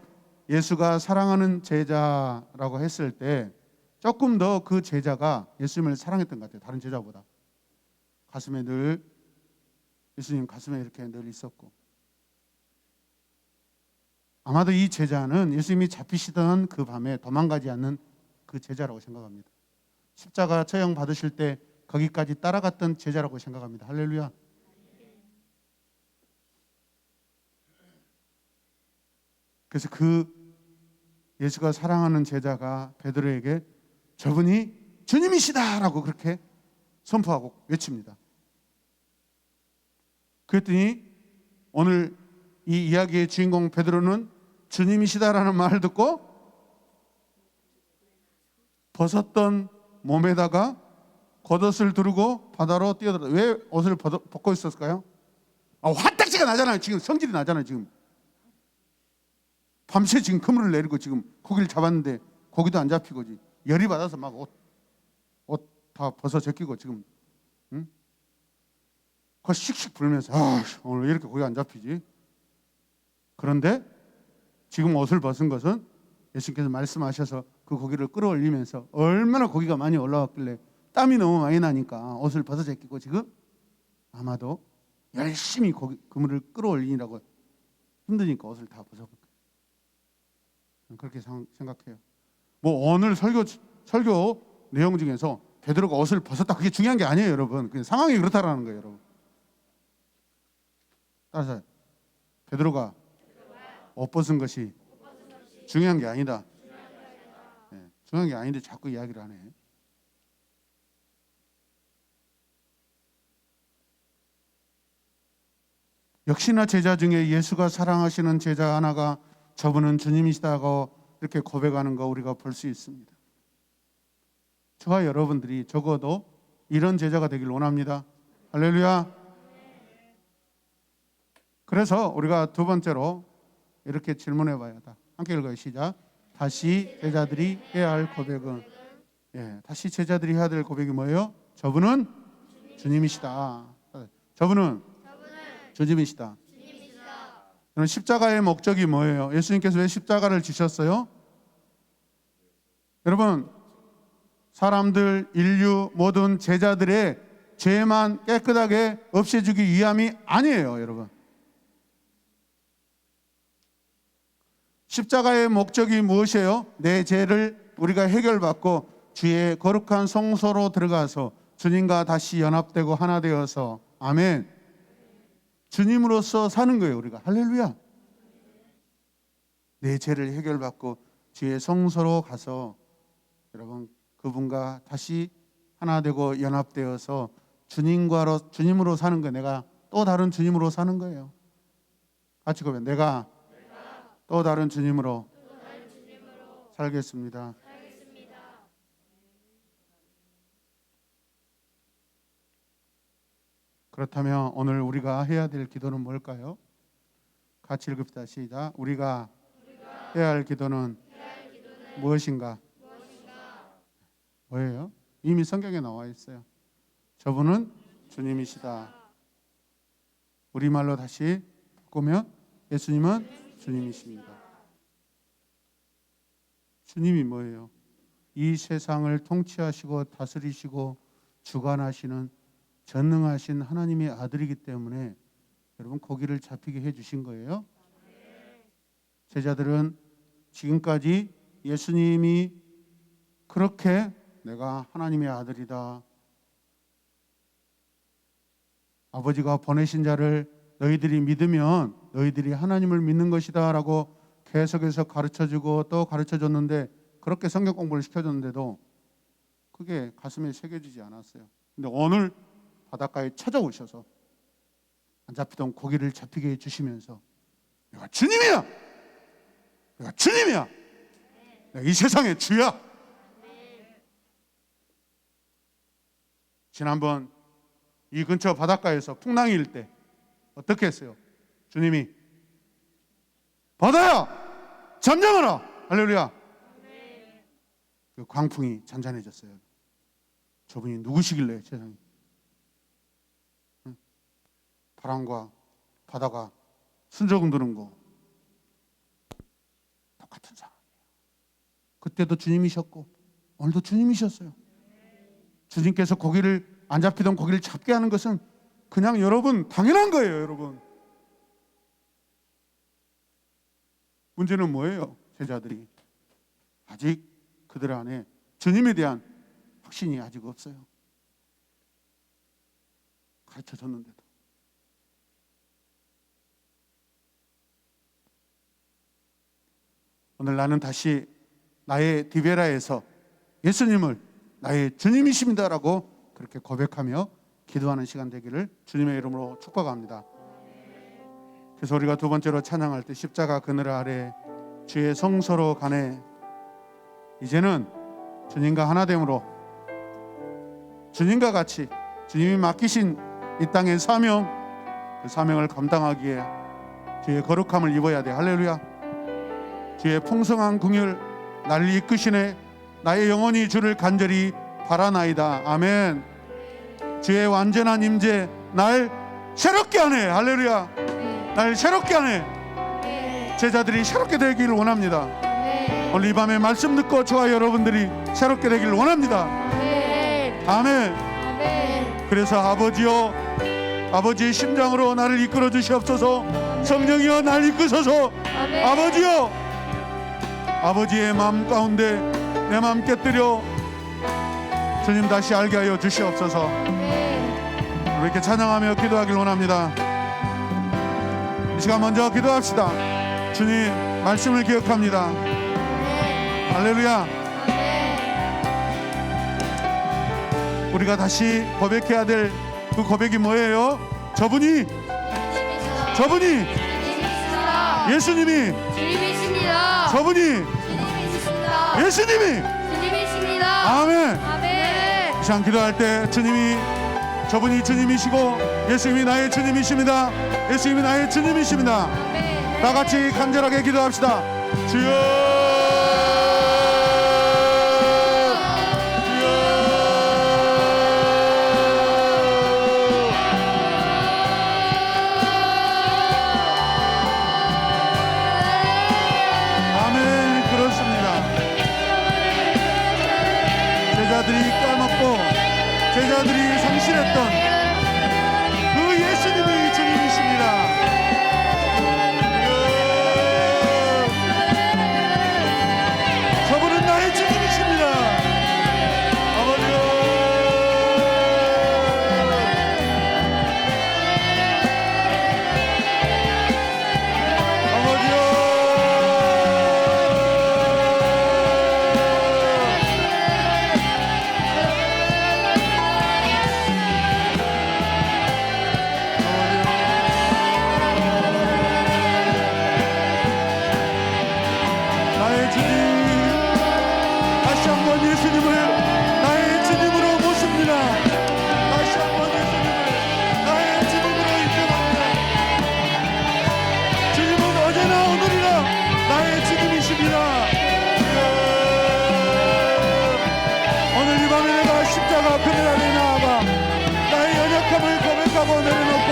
예수가 사랑하는 제자라고 했을 때 조금 더 그 제자가 예수님을 사랑했던 것 같아요. 다른 제자보다. 가슴에 늘, 예수님 가슴에 이렇게 늘 있었고, 아마도 이 제자는 예수님이 잡히시던 그 밤에 도망가지 않는 그 제자라고 생각합니다. 십자가 처형 받으실 때 거기까지 따라갔던 제자라고 생각합니다. 할렐루야. 그래서 그 예수가 사랑하는 제자가 베드로에게 저분이 주님이시다라고 그렇게 선포하고 외칩니다. 그랬더니 오늘 이 이야기의 주인공 베드로는 주님이시다라는 말을 듣고 벗었던 몸에다가 겉옷을 두르고 바다로 뛰어들었다. 왜 옷을 벗고 있었을까요? 화딱지가 나잖아요. 지금 성질이 나잖아요. 지금 밤새 지금 그물을 내리고 지금 고기를 잡았는데 고기도 안 잡히고 열이 받아서 막 옷 다 벗어 제끼고 지금, 응? 그 씩씩 불면서 오늘 왜 이렇게 고기가 안 잡히지? 그런데 지금 옷을 벗은 것은 예수님께서 말씀하셔서 그 고기를 끌어올리면서 얼마나 고기가 많이 올라왔길래 땀이 너무 많이 나니까 옷을 벗어 제끼고 지금 아마도 열심히 그물을 끌어올리느라고 힘드니까 옷을 다 벗어볼 거예요. 그렇게 생각해요. 뭐 오늘 설교 내용 중에서 베드로가 옷을 벗었다 그게 중요한 게 아니에요, 여러분. 그냥 상황이 그렇다라는 거예요, 여러분. 따라서 베드로가 옷 벗은 것이 중요한 게 아니다. 네, 중요한 게 아닌데 자꾸 이야기를 하네. 역시나 제자 중에 예수가 사랑하시는 제자 하나가 저분은 주님이시다고 이렇게 고백하는 거 우리가 볼 수 있습니다. 저와 여러분들이 적어도 이런 제자가 되길 원합니다. 할렐루야. 그래서 우리가 두 번째로 이렇게 질문해 봐야 다. 함께 읽어요. 시작. 다시 제자들이 해야 할 고백은, 다시 제자들이 해야 될 고백이 뭐예요? 저분은 주님이시다. 저분은 주님이시다. 여러분 십자가의 목적이 뭐예요? 예수님께서 왜 십자가를 지셨어요? 여러분 사람들, 인류, 모든 제자들의 죄만 깨끗하게 없애주기 위함이 아니에요, 여러분. 십자가의 목적이 무엇이에요? 내 죄를 우리가 해결받고 주의 거룩한 성소로 들어가서 주님과 다시 연합되고 하나 되어서, 아멘, 주님으로서 사는 거예요, 우리가. 할렐루야. 내 죄를 해결받고 주의 성소로 가서 여러분 그분과 다시 하나 되고 연합되어서 주님으로 사는 거예요. 내가 또 다른 주님으로 사는 거예요. 같이 고백. 내가 또 다른 주님으로 살겠습니다. 그렇다면 오늘 우리가 해야 될 기도는 뭘까요? 같이 읽읍시다. 시작. 우리가 해야 할 기도는 무엇인가? 뭐예요? 이미 성경에 나와 있어요. 저분은 주님이시다. 우리말로 다시 바꾸면 예수님은 주님이십니다. 주님이 뭐예요? 이 세상을 통치하시고 다스리시고 주관하시는 전능하신 하나님의 아들이기 때문에 여러분 고기를 잡히게 해주신 거예요. 제자들은 지금까지 예수님이 그렇게 내가 하나님의 아들이다, 아버지가 보내신 자를 너희들이 믿으면 너희들이 하나님을 믿는 것이다 라고 계속해서 가르쳐주고 또 가르쳐줬는데, 그렇게 성경 공부를 시켜줬는데도 그게 가슴에 새겨지지 않았어요. 근데 오늘 바닷가에 찾아오셔서 안 잡히던 고기를 잡히게 해주시면서 내가 주님이야. 내가 주님이야. 내가 이 세상의 주야. 지난번 이 근처 바닷가에서 풍랑일 때 어떻게 했어요? 주님이 바다야 잠잠하라. 할렐루야. 그 광풍이 잔잔해졌어요. 저분이 누구시길래 세상에. 바람과 바다가 순조금 드는 거 똑같은 상황이에요. 그때도 주님이셨고 오늘도 주님이셨어요. 주님께서 고기를 안 잡히던 고기를 잡게 하는 것은 그냥 여러분 당연한 거예요. 여러분 문제는 뭐예요? 제자들이 아직 그들 안에 주님에 대한 확신이 아직 없어요. 가르쳐줬는데도. 오늘 나는 다시 나의 디베라에서 예수님을 나의 주님이십니다라고 그렇게 고백하며 기도하는 시간 되기를 주님의 이름으로 축복합니다. 그래서 우리가 두 번째로 찬양할 때 십자가 그늘 아래 주의 성소로 가네. 이제는 주님과 하나됨으로 주님과 같이 주님이 맡기신 이 땅의 사명, 그 사명을 감당하기에 주의 거룩함을 입어야 돼. 할렐루야. 주의 풍성한 긍휼 나를 이끄시네. 나의 영혼이 주를 간절히 바라나이다. 아멘. 주의 완전한 임재 날 새롭게 하네. 할렐루야. 날 새롭게 하네. 제자들이 새롭게 되기를 원합니다. 오늘 이 밤에 말씀 듣고 저와 여러분들이 새롭게 되기를 원합니다. 아멘. 그래서 아버지여, 아버지의 심장으로 나를 이끌어 주시옵소서. 성령이여 날 이끄소서. 아버지여, 아버지의 마음 가운데 내 마음 깨뜨려 주님 다시 알게 하여 주시옵소서. 이렇게 찬양하며 기도하길 원합니다. 이 시간 먼저 기도합시다. 주님 말씀을 기억합니다. 할렐루야. 우리가 다시 고백해야 될 그 고백이 뭐예요? 저분이 예수님이 주님이십니다. 저분이 주님이십니다. 예수님이 주님이십니다. 아멘. 아멘. 이 시간 기도할 때 주님이 저분이 주님이시고 예수님이 나의 주님이십니다. 예수님이 나의 주님이십니다. 아멘. 다 같이 간절하게 기도합시다. 주여, 제자들이 까먹고 제자들이 상실했던 그 예수님이 주님이십니다. 저분은 나의 주님이십니다. 아버지요. 내려놓고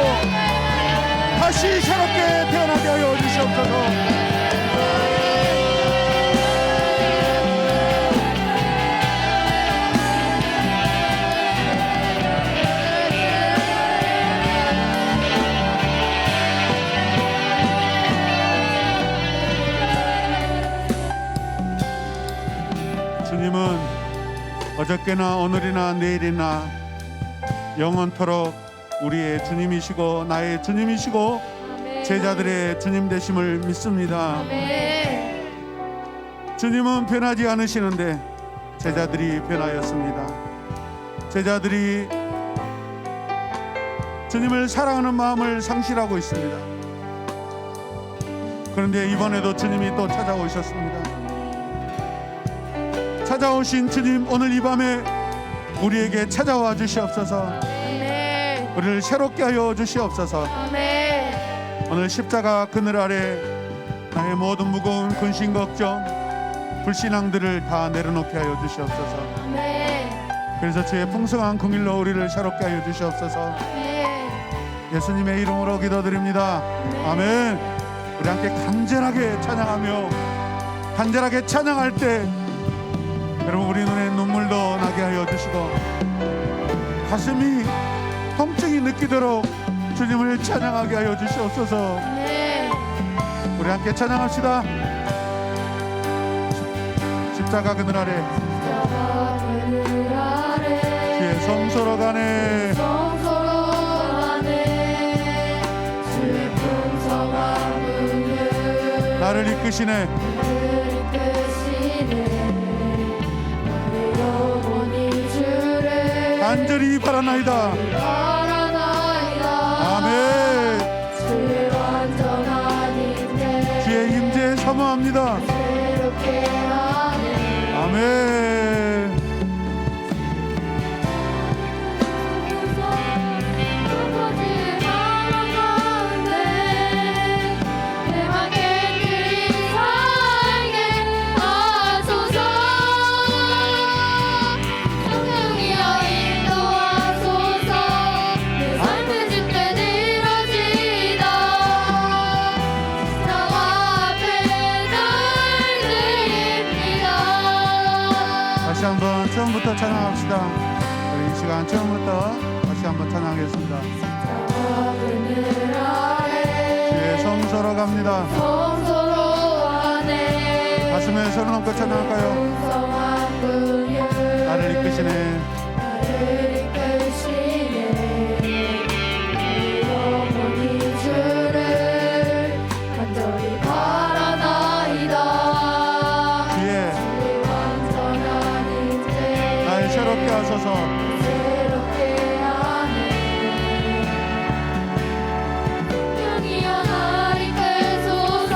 다시 새롭게 태어나게 하여 주시옵소서. 주님은 어저께나 오늘이나 내일이나 영원토록 우리의 주님이시고 나의 주님이시고 아멘. 제자들의 주님 되심을 믿습니다. 아멘. 주님은 변하지 않으시는데 제자들이 변하였습니다. 제자들이 주님을 사랑하는 마음을 상실하고 있습니다. 그런데 이번에도 주님이 또 찾아오셨습니다. 찾아오신 주님, 오늘 이 밤에 우리에게 찾아와 주시옵소서. 아멘. 우리를 새롭게 하여 주시옵소서. 아멘. 오늘 십자가 그늘 아래 나의 모든 무거운 근심 걱정 불신앙들을 다 내려놓게 하여 주시옵소서. 아멘. 그래서 주의 풍성한 긍휼로 우리를 새롭게 하여 주시옵소서. 아멘. 예수님의 이름으로 기도드립니다. 아멘. 우리 함께 간절하게 찬양하며 간절하게 찬양할 때 여러분 우리 눈에 눈물도 나게 하여 주시고 가슴이 통증이 느끼도록 주님을 찬양하게 하여 주시옵소서. 아멘. 우리 함께 찬양합시다. 십자가 그늘 아래 십자가 그늘 아래 주의 성소로 가네. 성소로 가네. 주의 풍성한 긍휼 나를 이끄시네. 나를 이끄시네. 나의 영혼이 주를 간절히 바라나이다. 바라나이다. 아멘. 주의 완전한 임재 주의 임재에 사모합니다. 새롭게 하네. 아멘. 아버지의 마음 가운데 내 맘에 살게 하소서. 성령이여 인도하소서. 내 삶의 짚에 이뤄지다. 십자가 앞에 날 드립니다. 다시 한번 처음부터 찬양합시다. 우리 이 시간 처음부터 다시 한번 찬양하겠습니다. 그늘 아래 주의 성소로 갑니다. 성소로 가네. 가슴에 손을 얹고 찬양할까요? 풍성한 긍휼 나를 이끄시네. 나를 이끄시네. 내 영혼이 주를 간절히 바라나이다. 주의 주의 완전한 임재 날 새롭게 하소서. 새롭게 하네. 성령이여 날 이끌소서.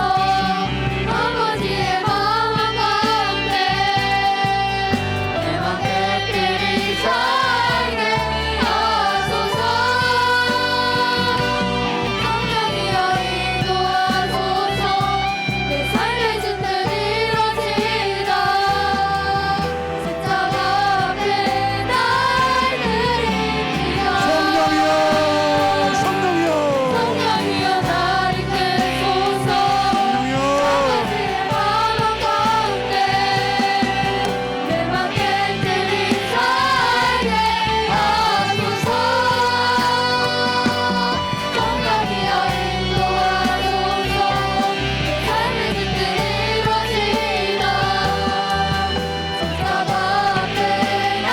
아버지의 마음 가운데 내 맘에 살게 하소서. 성령이여 인도하소서. 내 삶의 짙은 이뤄지다. 십자가 앞에 날 드립니다. 성령이여, 성령이여, 성령이여 날 이끌소서. 성령이여. 아버지의 마음 가운데 내 맘에 살게 하소서. 성령이여 인도하소서. 내 삶의 깃들 이뤄지다. 십자가 앞에 날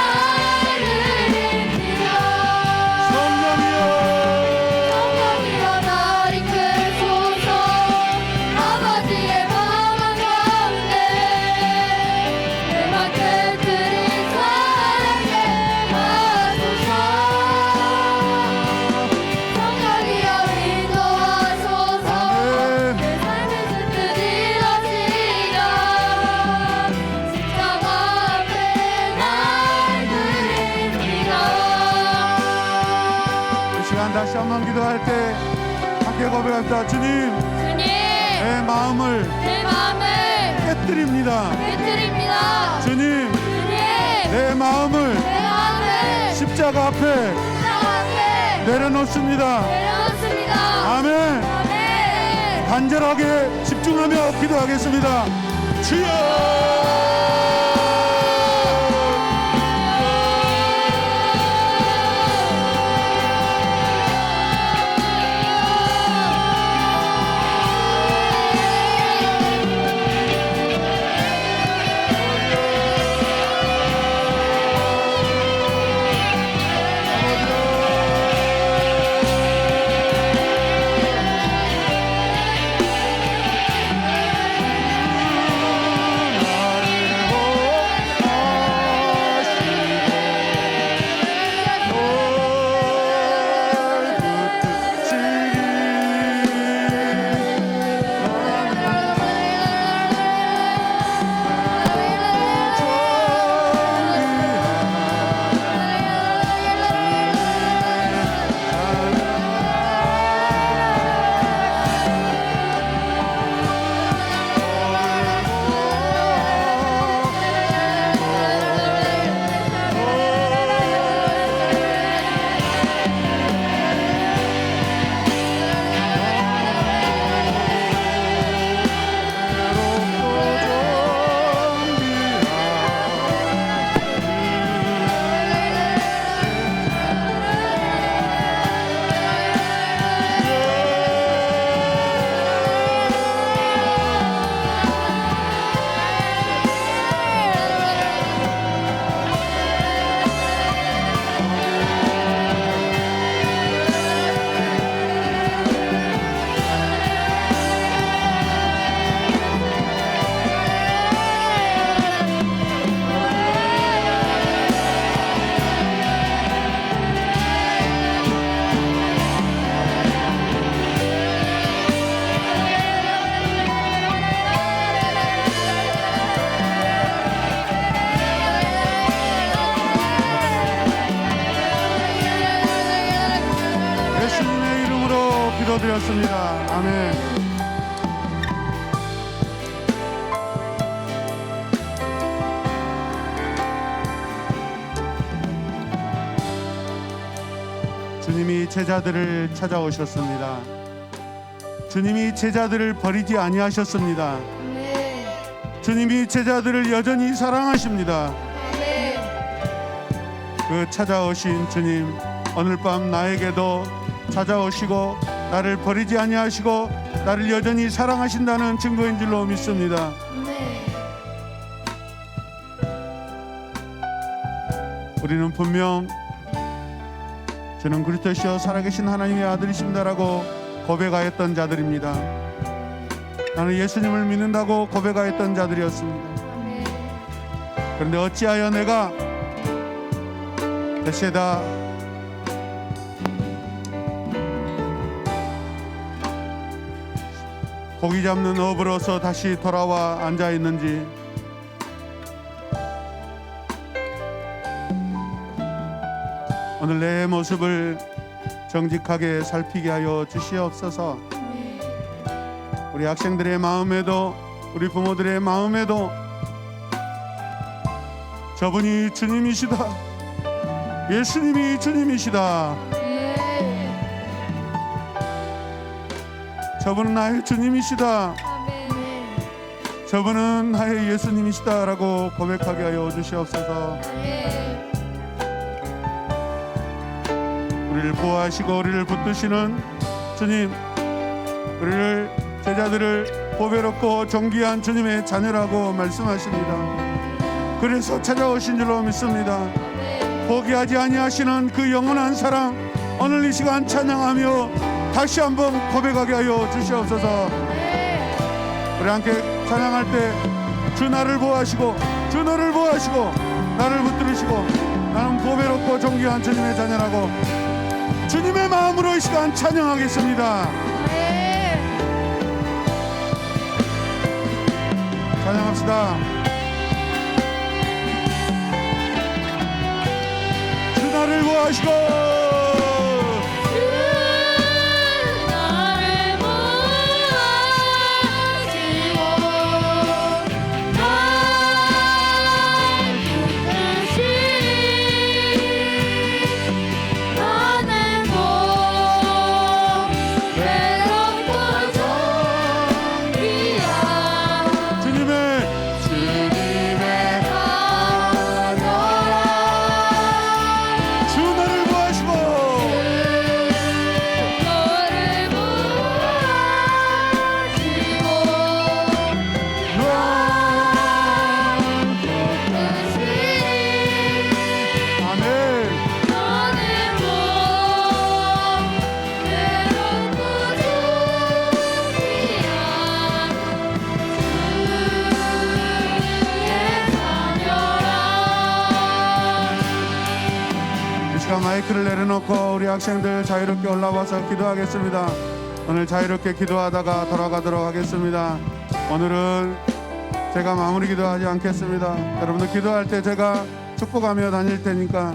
드립니다. 성령이여 날 이끌소서. 아버지의 마음 가운데 내 맘들이 살게 하소서. 성령이여 인도하소서. 아멘. 내 삶의 깃들 이뤄지다. 십자가 앞에 날 드립니다. 이 시간 다시 한번 기도할 때 함께 고백합시다. 주님, 주님, 내 마음을 내 마음을 깨뜨립니다. 깨뜨립니다. 주님, 주님, 내 마음을 내 마음을 십자가 앞에 십자가 앞에 내려놓습니다. 내려놓습니다. 아멘. 아멘. 간절하게 집중하며 기도하겠습니다. 주여! 믿습니다. 아멘. 주님이 제자들을 찾아오셨습니다. 주님이 제자들을 버리지 아니하셨습니다. 주님이 제자들을 여전히 사랑하십니다. 그 찾아오신 주님, 오늘 밤 나에게도 찾아오시고 나를 버리지 아니하시고 나를 여전히 사랑하신다는 증거인 줄로 믿습니다. 우리는 분명 저는 그리스도시여 살아계신 하나님의 아들이십니다라고 고백하였던 자들입니다. 나는 예수님을 믿는다고 고백하였던 자들이었습니다. 그런데 어찌하여 내가 대세다 고기 잡는 어부로서 다시 돌아와 앉아 있는지, 오늘 내 모습을 정직하게 살피게 하여 주시옵소서. 우리 학생들의 마음에도 우리 부모들의 마음에도 저분이 주님이시다, 예수님이 주님이시다, 저분은 나의 주님이시다, 저분은 나의 예수님이시다라고 고백하게 하여 주시옵소서. 우리를 보호하시고 우리를 붙드시는 주님, 우리를 제자들을 보배롭고 존귀한 주님의 자녀라고 말씀하십니다. 그래서 찾아오신 줄로 믿습니다. 포기하지 아니하시는 그 영원한 사랑, 오늘 이 시간 찬양하며 다시 한번 고백하게 하여 주시옵소서. 우리 함께 찬양할 때 주 나를 보호하시고 주 너를 보호하시고 나를 붙들으시고 나는 보배롭고 존귀한 주님의 자녀라고 주님의 마음으로 이 시간 찬양하겠습니다. 찬양합시다. 주 나를 보호하시고 마이크를 내려놓고 우리 학생들 자유롭게 올라와서 기도하겠습니다. 오늘 자유롭게 기도하다가 돌아가도록 하겠습니다. 오늘은 제가 마무리 기도하지 않겠습니다. 여러분들 기도할 때 제가 축복하며 다닐 테니까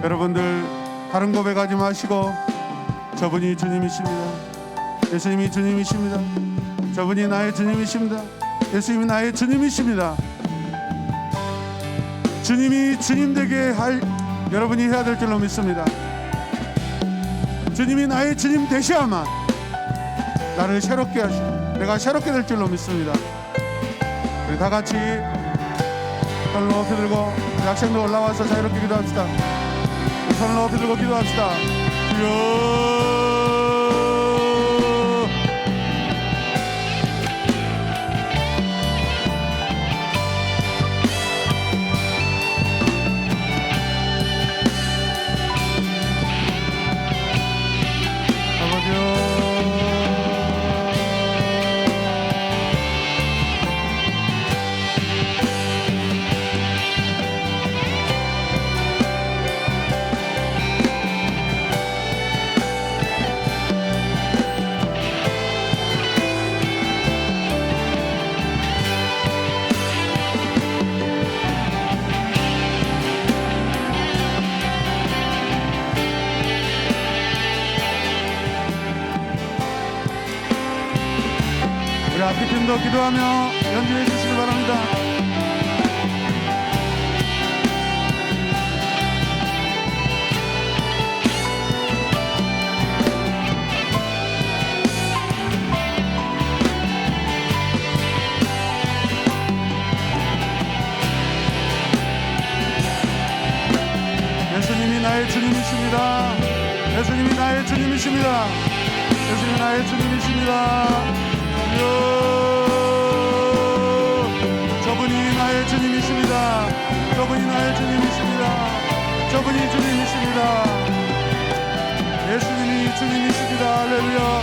여러분들 다른 고백하지 마시고 저분이 주님이십니다. 예수님이 주님이십니다. 저분이 나의 주님이십니다. 예수님이 나의 주님이십니다. 주님이 주님 되게 할 여러분이 해야 될 줄로 믿습니다. 주님이 나의 주님 되셔야만 나를 새롭게 하시고 내가 새롭게 될 줄로 믿습니다. 우리 다 같이 손을 높이 들고 학생들 올라와서 자유롭게 기도합시다. 손을 높이 들고 기도합시다. 주여 우리 악기팀도 기도하며 연주해 주시기 바랍니다. 예수님이 나의 주님이십니다. 예수님이 나의 주님이십니다. 예수님이 나의 주님이십니다. 저분이 나의 주님이십니다. 저분이 나의 주님이십니다. 저분이 주님이십니다. 예수님이 주님이십니다. 할렐루야.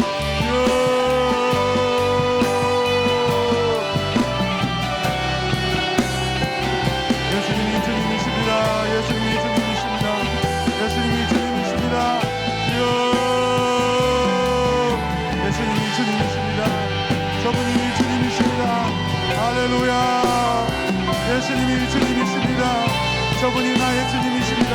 예수님이 주님이십니다. 예수님이 주님이십니다. 예수님이 주님이십니다. 예수님이 주님이십니다. 저분이 주님이십니다. 할렐루야. 예수님이 주님이십니다. 저분이 나의 주님이십니다.